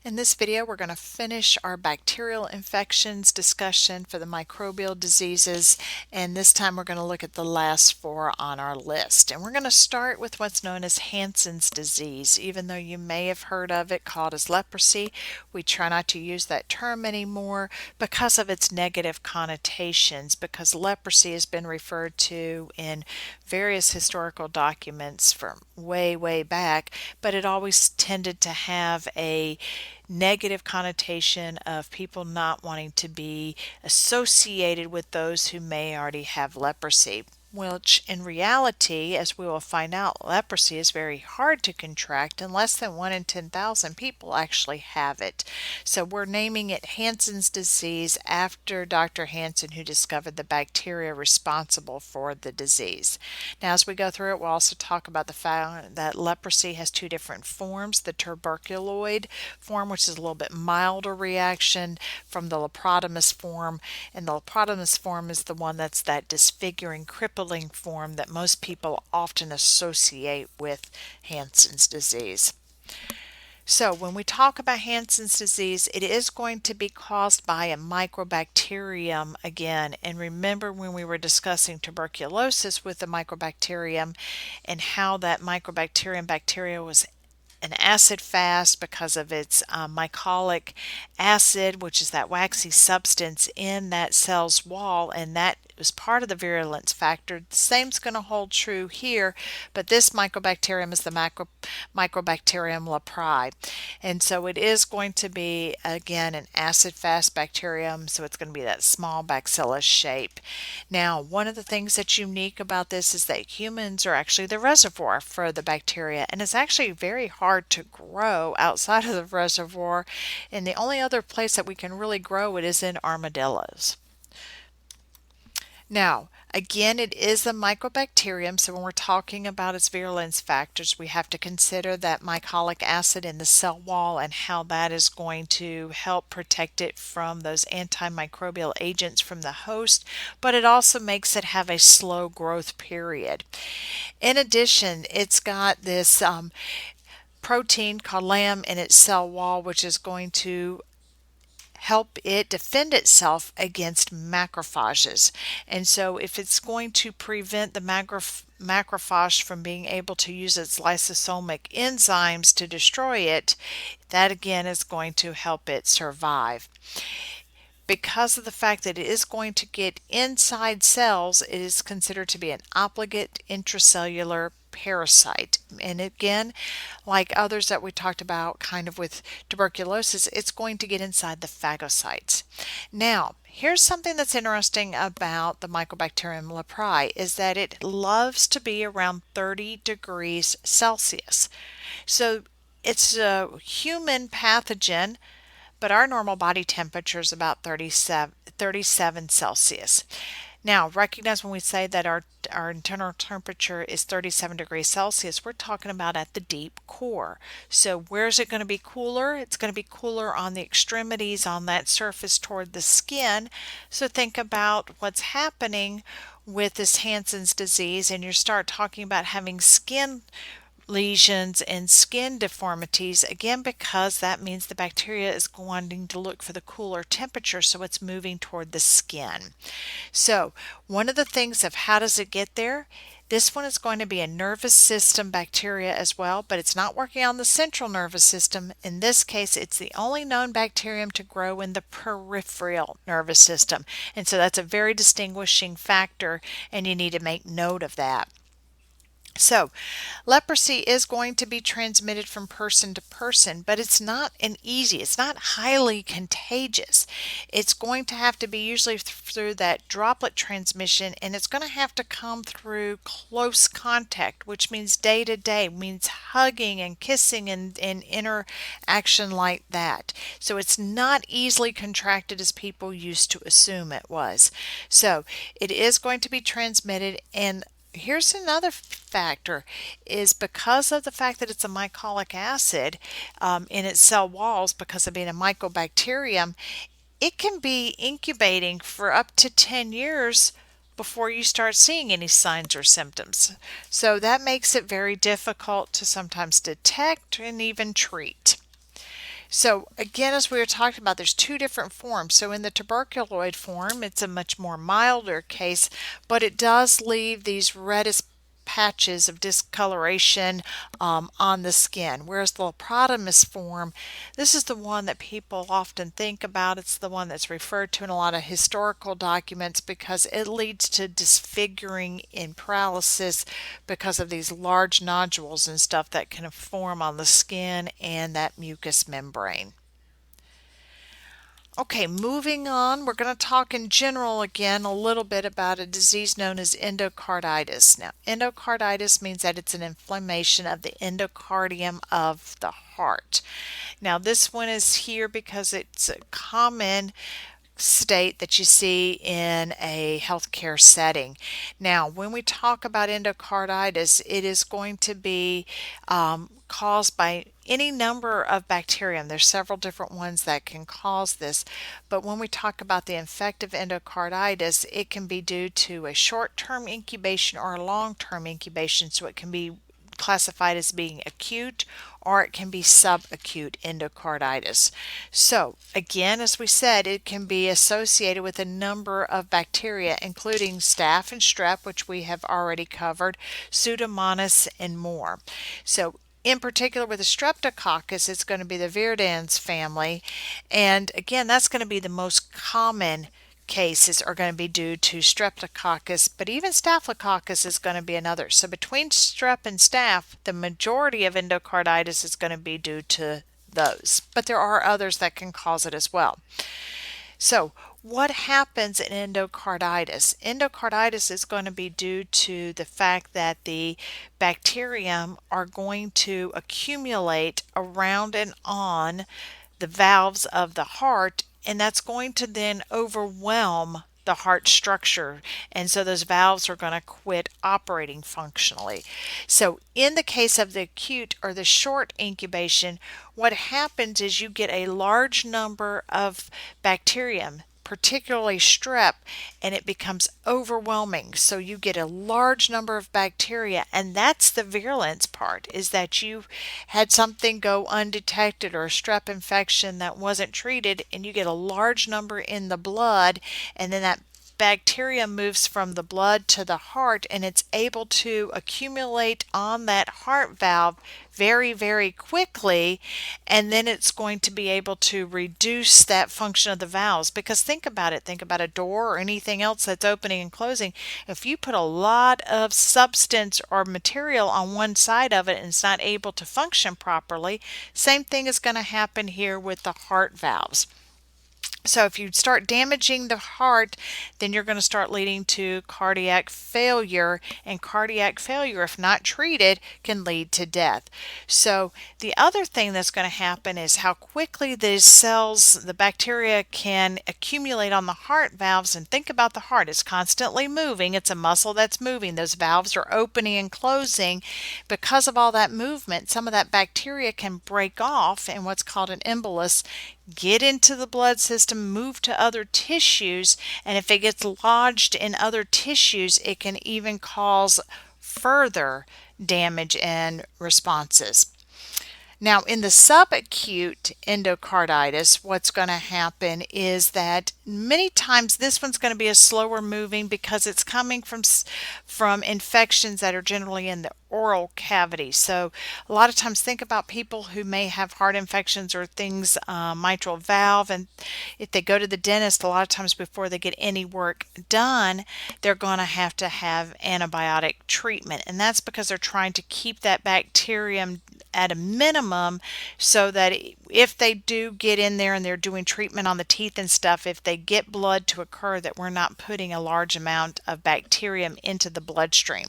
In this video, we're going to finish our bacterial infections discussion for the microbial diseases, and this time we're going to look at the last four on our list. And we're going to start with what's known as Hansen's disease. Even though you may have heard of it called as leprosy, we try not to use that term anymore because of its negative connotations, because leprosy has been referred to in various historical documents from way, way back, but it always tended to have a negative connotation of people not wanting to be associated with those who may already have leprosy. Which in reality, as we will find out, leprosy is very hard to contract, and less than 1 in 10,000 people actually have it. So we're naming it Hansen's disease after Dr. Hansen, who discovered the bacteria responsible for the disease. Now, as we go through it, we'll also talk about the fact that leprosy has two different forms: the tuberculoid form, which is a little bit milder reaction, from the leprotomous form, and the leprotomous form is the one that's that disfiguring, crippling form that most people often associate with Hansen's disease. So when we talk about Hansen's disease, it is going to be caused by a microbacterium again. And remember when we were discussing tuberculosis with the microbacterium and how that microbacterium bacteria was an acid fast because of its mycolic acid, which is that waxy substance in that cell's wall, and that is part of the virulence factor. The same's going to hold true here, but this microbacterium is the Microbacterium leprae, and so it is going to be again an acid fast bacterium, so it's going to be that small bacillus shape. Now, one of the things that's unique about this is that humans are actually the reservoir for the bacteria, and it's actually very hard to grow outside of the reservoir, and the only other place that we can really grow it is in armadillos. Now, again, it is a mycobacterium, so when we're talking about its virulence factors, we have to consider that mycolic acid in the cell wall and how that is going to help protect it from those antimicrobial agents from the host, but it also makes it have a slow growth period. In addition, it's got this protein called LAM in its cell wall, which is going to help it defend itself against macrophages. And so if it's going to prevent the macrophage from being able to use its lysosomic enzymes to destroy it, that again is going to help it survive. Because of the fact that it is going to get inside cells, it is considered to be an obligate intracellular parasite. And again, like others that we talked about kind of with tuberculosis, it's going to get inside the phagocytes. Now, here's something that's interesting about the Microbacterium leprae is that it loves to be around 30 degrees Celsius. So it's a human pathogen, but our normal body temperature is about 37 Celsius. Now, recognize when we say that our internal temperature is 37 degrees Celsius, we're talking about at the deep core. So where is it going to be cooler? It's going to be cooler on the extremities, on that surface toward the skin. So think about what's happening with this Hansen's disease, and you start talking about having skin lesions and skin deformities, again because that means the bacteria is wanting to look for the cooler temperature, so it's moving toward the skin. So one of the things of how does it get there, this one is going to be a nervous system bacteria as well, but it's not working on the central nervous system. In this case, it's the only known bacterium to grow in the peripheral nervous system, and so that's a very distinguishing factor, and you need to make note of that. So, leprosy is going to be transmitted from person to person, but it's not it's not highly contagious. It's going to have to be usually through that droplet transmission, and it's going to have to come through close contact, which means day to day, means hugging and kissing and interaction like that. So it's not easily contracted as people used to assume it was. So it is going to be transmitted, and here's another factor is because of the fact that it's a mycolic acid in its cell walls, because of being a mycobacterium, it can be incubating for up to 10 years before you start seeing any signs or symptoms. So that makes it very difficult to sometimes detect and even treat. So again, as we were talking about, there's two different forms. So in the tuberculoid form, it's a much more milder case, but it does leave these reddish patches of discoloration on the skin. Whereas the laprotomus form, this is the one that people often think about. It's the one that's referred to in a lot of historical documents because it leads to disfiguring and paralysis because of these large nodules and stuff that can form on the skin and that mucous membrane. Okay, moving on, we're going to talk in general again a little bit about a disease known as endocarditis. Now, endocarditis means that it's an inflammation of the endocardium of the heart. Now, this one is here because it's a common state that you see in a healthcare setting. Now, when we talk about endocarditis, it is going to be caused by any number of bacterium. There's several different ones that can cause this, but when we talk about the infective endocarditis, it can be due to a short-term incubation or a long-term incubation, so it can be classified as being acute or it can be subacute endocarditis. So, again, as we said, it can be associated with a number of bacteria, including staph and strep, which we have already covered, Pseudomonas, and more. So, in particular, with the streptococcus, it's going to be the viridans family, and again, that's going to be the most common cases are going to be due to streptococcus, but even staphylococcus is going to be another. So between strep and staph, the majority of endocarditis is going to be due to those, but there are others that can cause it as well. So what happens in endocarditis? Endocarditis is going to be due to the fact that the bacterium are going to accumulate around and on the valves of the heart, and that's going to then overwhelm the heart structure, and so those valves are going to quit operating functionally. So in the case of the acute or the short incubation, what happens is you get a large number of bacterium, particularly strep, and it becomes overwhelming. So you get a large number of bacteria, and that's the virulence part, is that you had something go undetected or a strep infection that wasn't treated, and you get a large number in the blood, and then that bacteria moves from the blood to the heart, and it's able to accumulate on that heart valve very, very quickly, and then it's going to be able to reduce that function of the valves. Because think about it, think about a door or anything else that's opening and closing. If you put a lot of substance or material on one side of it and it's not able to function properly, same thing is going to happen here with the heart valves. So if you start damaging the heart, then you're going to start leading to cardiac failure, and cardiac failure, if not treated, can lead to death. So the other thing that's going to happen is how quickly these cells, the bacteria, can accumulate on the heart valves. And think about the heart, it's constantly moving, it's a muscle that's moving, those valves are opening and closing. Because of all that movement, some of that bacteria can break off in what's called an embolus, get into the blood system, move to other tissues, and if it gets lodged in other tissues, it can even cause further damage and responses. Now, in the subacute endocarditis, what's going to happen is that many times this one's going to be a slower moving because it's coming from infections that are generally in the oral cavity. So a lot of times think about people who may have heart infections or things, mitral valve, and if they go to the dentist, a lot of times before they get any work done, they're going to have antibiotic treatment, and that's because they're trying to keep that bacterium at a minimum so that if they do get in there and they're doing treatment on the teeth and stuff, if they get blood to occur, that we're not putting a large amount of bacterium into the bloodstream.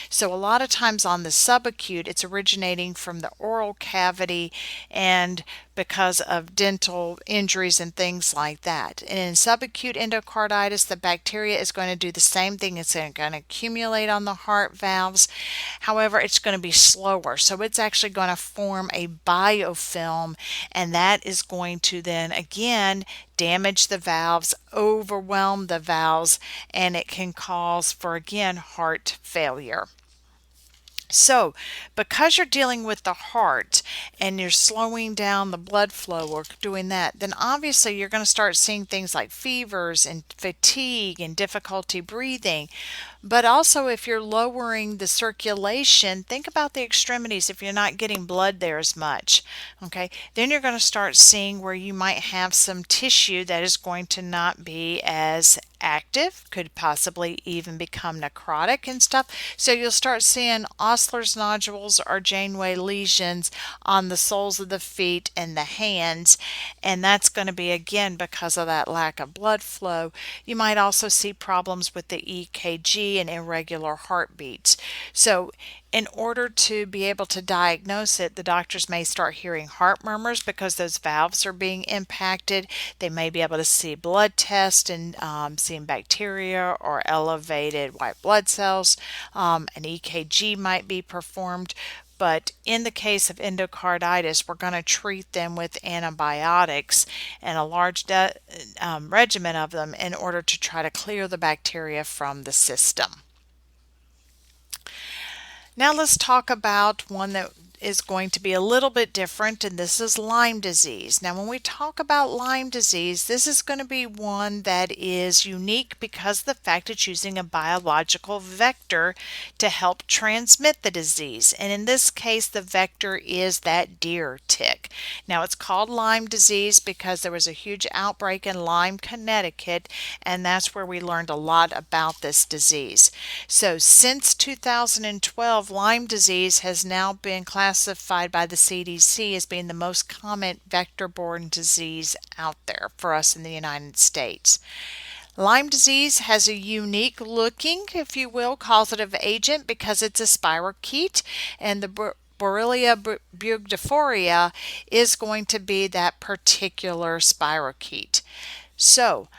So a lot of times on the subacute, it's originating from the oral cavity and because of dental injuries and things like that. And in subacute endocarditis, the bacteria is going to do the same thing. It's going to accumulate on the heart valves. However, it's going to be slower. So it's actually going to form a biofilm, and that is going to then again damage the valves, overwhelm the valves, and it can cause for again heart failure. So, because you're dealing with the heart and you're slowing down the blood flow or doing that, then obviously you're going to start seeing things like fevers and fatigue and difficulty breathing. But also, if you're lowering the circulation, think about the extremities if you're not getting blood there as much. Okay, then you're going to start seeing where you might have some tissue that is going to not be as active, could possibly even become necrotic and stuff. So you'll start seeing Osler's nodules or Janeway lesions on the soles of the feet and the hands, and that's going to be again because of that lack of blood flow. You might also see problems with the EKG and irregular heartbeats. So in order to be able to diagnose it, the doctors may start hearing heart murmurs because those valves are being impacted. They may be able to see blood tests and seeing bacteria or elevated white blood cells. An EKG might be performed. But in the case of endocarditis, we're going to treat them with antibiotics and a large regimen of them in order to try to clear the bacteria from the system. Now let's talk about one that is going to be a little bit different, and this is Lyme disease. Now, when we talk about Lyme disease, this is going to be one that is unique because of the fact it's using a biological vector to help transmit the disease. And in this case, the vector is that deer tick. Now, it's called Lyme disease because there was a huge outbreak in Lyme, Connecticut, and that's where we learned a lot about this disease. So, since 2012, Lyme disease has now been classified by the CDC as being the most common vector-borne disease out there for us in the United States. Lyme disease has a unique looking, if you will, causative agent because it's a spirochete, and the Borrelia burgdorferi is going to be that particular spirochete. So,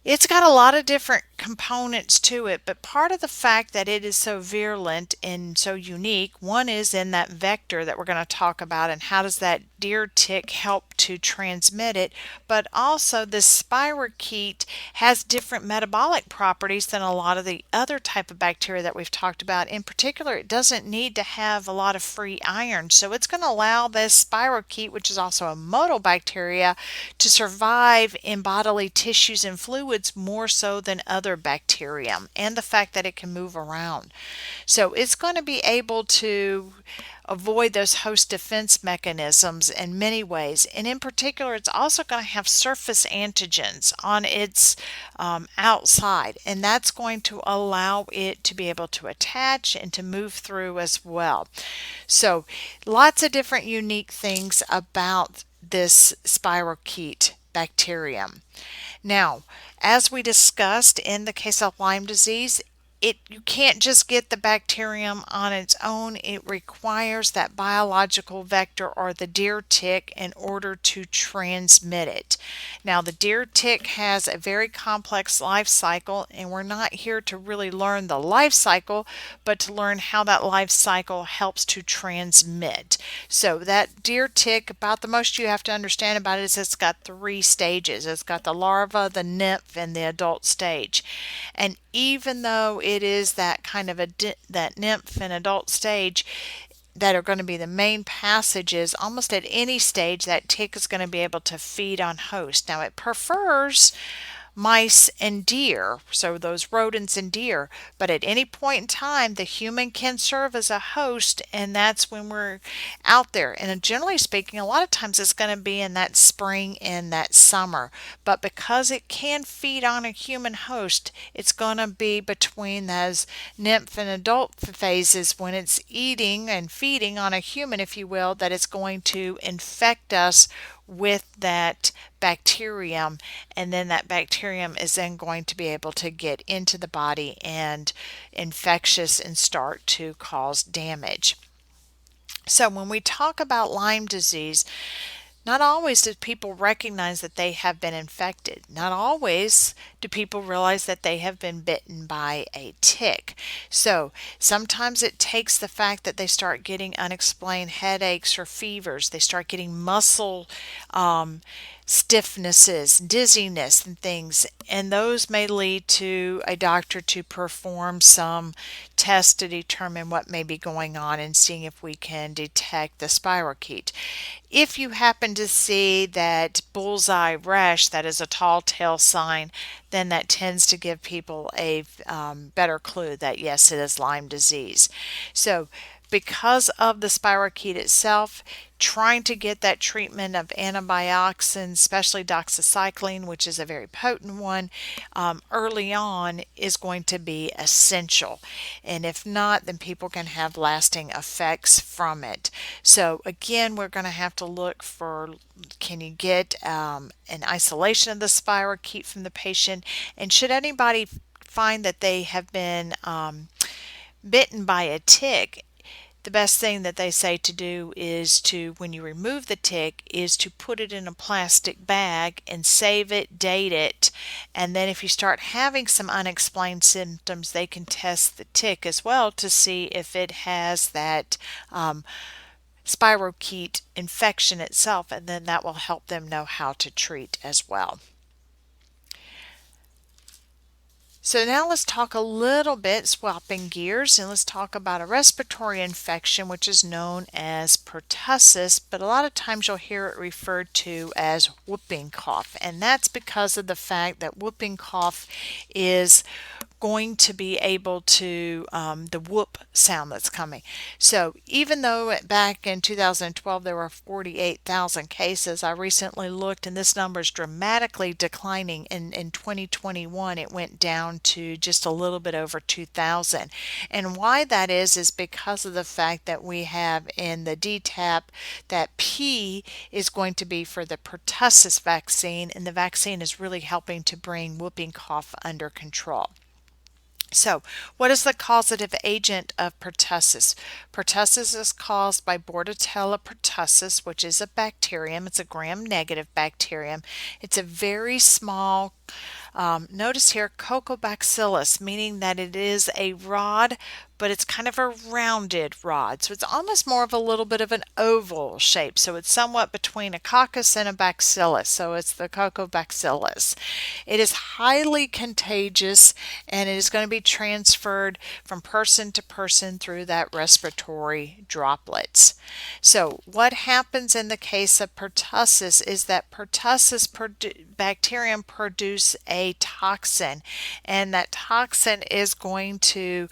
it's got a lot of different components to it, but part of the fact that it is so virulent and so unique, one is in that vector that we're going to talk about and how does that deer tick help to transmit it, but also the spirochete has different metabolic properties than a lot of the other type of bacteria that we've talked about. In particular, it doesn't need to have a lot of free iron, so it's going to allow this spirochete, which is also a motobacteria, to survive in bodily tissues and fluids more so than other bacterium, and the fact that it can move around. So it's going to be able to avoid those host defense mechanisms in many ways. And in particular, it's also going to have surface antigens on its outside, and that's going to allow it to be able to attach and to move through as well. So lots of different unique things about this spirochete bacterium. Now, as we discussed in the case of Lyme disease, you can't just get the bacterium on its own. It requires that biological vector or the deer tick in order to transmit it. Now, the deer tick has a very complex life cycle, and we're not here to really learn the life cycle, but to learn how that life cycle helps to transmit. So that deer tick, about the most you have to understand about it is it's got 3 stages. It's got the larva, the nymph, and the adult stage. And even though it is that kind of that nymph and adult stage that are going to be the main passages, almost at any stage that tick is going to be able to feed on host. Now it prefers mice and deer, so those rodents and deer, but at any point in time the human can serve as a host, and that's when we're out there. And generally speaking, a lot of times it's going to be in that spring and that summer, but because it can feed on a human host, it's going to be between those nymph and adult phases when it's eating and feeding on a human, if you will, that it's going to infect us with that bacterium, and then that bacterium is then going to be able to get into the body and infectious and start to cause damage. So when we talk about Lyme disease, Not always do people recognize that they have been infected. Not always do people realize that they have been bitten by a tick. So sometimes it takes the fact that they start getting unexplained headaches or fevers. They start getting muscle stiffnesses, dizziness, and things. And those may lead to a doctor to perform some tests to determine what may be going on and seeing if we can detect the spirochete. If you happen to see that bullseye rash, that is a tall tale sign, then that tends to give people a better clue that yes, it is Lyme disease. So, because of the spirochete itself, trying to get that treatment of antibiotics, and especially doxycycline, which is a very potent one, early on is going to be essential. And if not, then people can have lasting effects from it. So again, we're going to have to look for, can you get an isolation of the spirochete from the patient? And should anybody find that they have been bitten by a tick, the best thing that they say to do is to, when you remove the tick, is to put it in a plastic bag and save it, date it, and then if you start having some unexplained symptoms, they can test the tick as well to see if it has that spirochete infection itself, and then that will help them know how to treat as well. So now let's talk a little bit, swapping gears, and let's talk about a respiratory infection which is known as pertussis, but a lot of times you'll hear it referred to as whooping cough, and that's because of the fact that whooping cough is going to be able to, the whoop sound that's coming. So even though back in 2012 there were 48,000 cases, I recently looked and this number is dramatically declining. In 2021 it went down to just a little bit over 2,000. And why that is because of the fact that we have in the DTaP that P is going to be for the pertussis vaccine, and the vaccine is really helping to bring whooping cough under control. So, what is the causative agent of pertussis? Pertussis is caused by Bordetella pertussis, which is a bacterium. It's a gram-negative bacterium. It's a very small, notice here, Cocobacillus, meaning that it is a rod, but it's kind of a rounded rod. So it's almost more of a little bit of an oval shape. So it's somewhat between a coccus and a bacillus. So it's the Cocobacillus. It is highly contagious, and it is going to be transferred from person to person through that respiratory droplets. So what happens in the case of pertussis is that pertussis bacterium produce a toxin, and that toxin is going to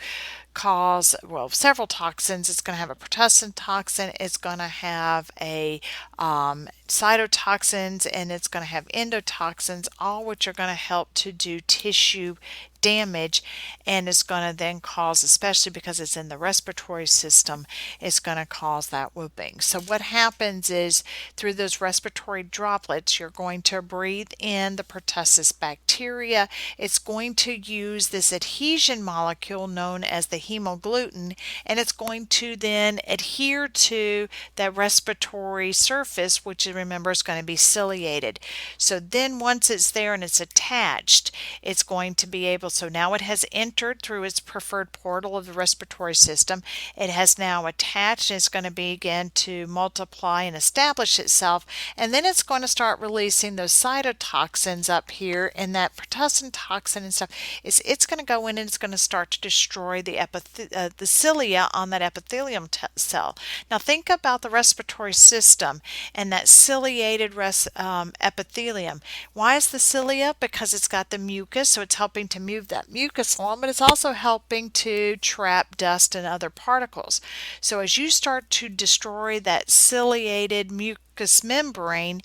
cause, well, several toxins. It's going to have a pertussin toxin, it's going to have a cytotoxins, and it's going to have endotoxins, all which are going to help to do tissue damage, and it's going to then cause, especially because it's in the respiratory system, it's going to cause that whooping. So what happens is through those respiratory droplets, you're going to breathe in the pertussis bacteria. It's going to use this adhesion molecule known as the hemagglutinin, and it's going to then adhere to that respiratory surface, which remember is going to be ciliated. So then once it's there and it's attached, it's going to be able, so now it has entered through its preferred portal of the respiratory system. It has now attached, and it's going to begin to multiply and establish itself, and then it's going to start releasing those cytotoxins up here, and that pertussin toxin and stuff it's going to go in and it's going to start to destroy the cilia on that epithelium cell. Now think about the respiratory system and that ciliated epithelium. Why is the cilia? Because it's got the mucus, so it's helping to move that mucus along, but it's also helping to trap dust and other particles. So as you start to destroy that ciliated mucus membrane,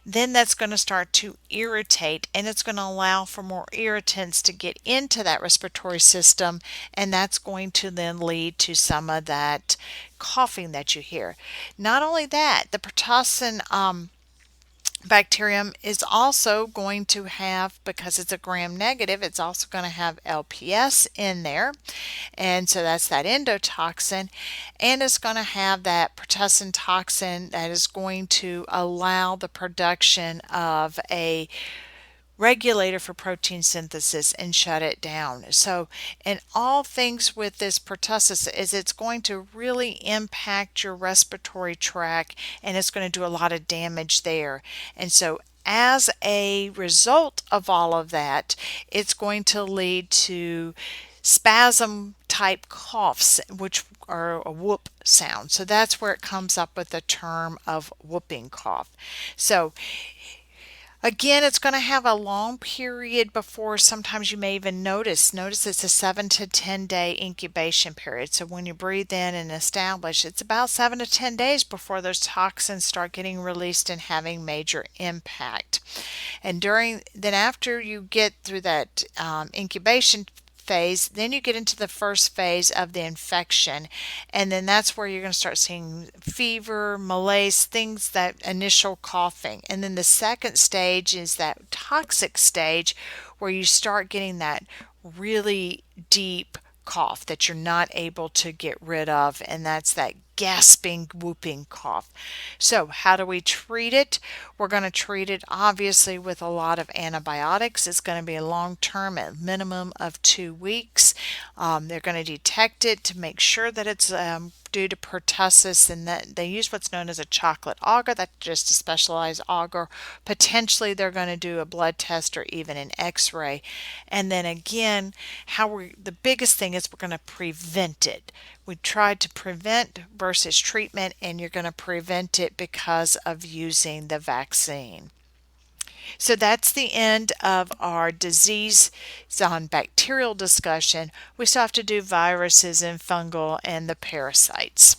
then that's going to start to irritate, and it's going to allow for more irritants to get into that respiratory system, and that's going to then lead to some of that coughing that you hear. Not only that, the pertussin Bacterium is also going to have, because it's a gram negative, it's also going to have LPS in there. And so that's that endotoxin. And it's going to have that pertussin toxin that is going to allow the production of a regulator for protein synthesis and shut it down. So, and all things with this pertussis is it's going to really impact your respiratory tract, and it's going to do a lot of damage there. And so as a result of all of that, it's going to lead to spasm type coughs, which are a whoop sound. So that's where it comes up with the term of whooping cough. So again, it's going to have a long period before sometimes you may even notice it's a 7 to 10 day incubation period. So when you breathe in and establish, it's about 7 to 10 days before those toxins start getting released and having major impact. And then after you get through that incubation phase, then you get into the first phase of the infection, and then that's where you're going to start seeing fever, malaise, things, that initial coughing. And then the second stage is that toxic stage where you start getting that really deep cough that you're not able to get rid of, and that's that gasping, whooping cough. So, how do we treat it? We're going to treat it obviously with a lot of antibiotics. It's going to be a long term, at minimum of 2 weeks. They're going to detect it to make sure that it's due to pertussis, and that they use what's known as a chocolate auger. That's just a specialized auger. Potentially, they're going to do a blood test or even an X-ray. And then again, the biggest thing is we're going to prevent it. We tried to prevent versus treatment, and you're going to prevent it because of using the vaccine. So that's the end of our disease on bacterial discussion. We still have to do viruses and fungal and the parasites.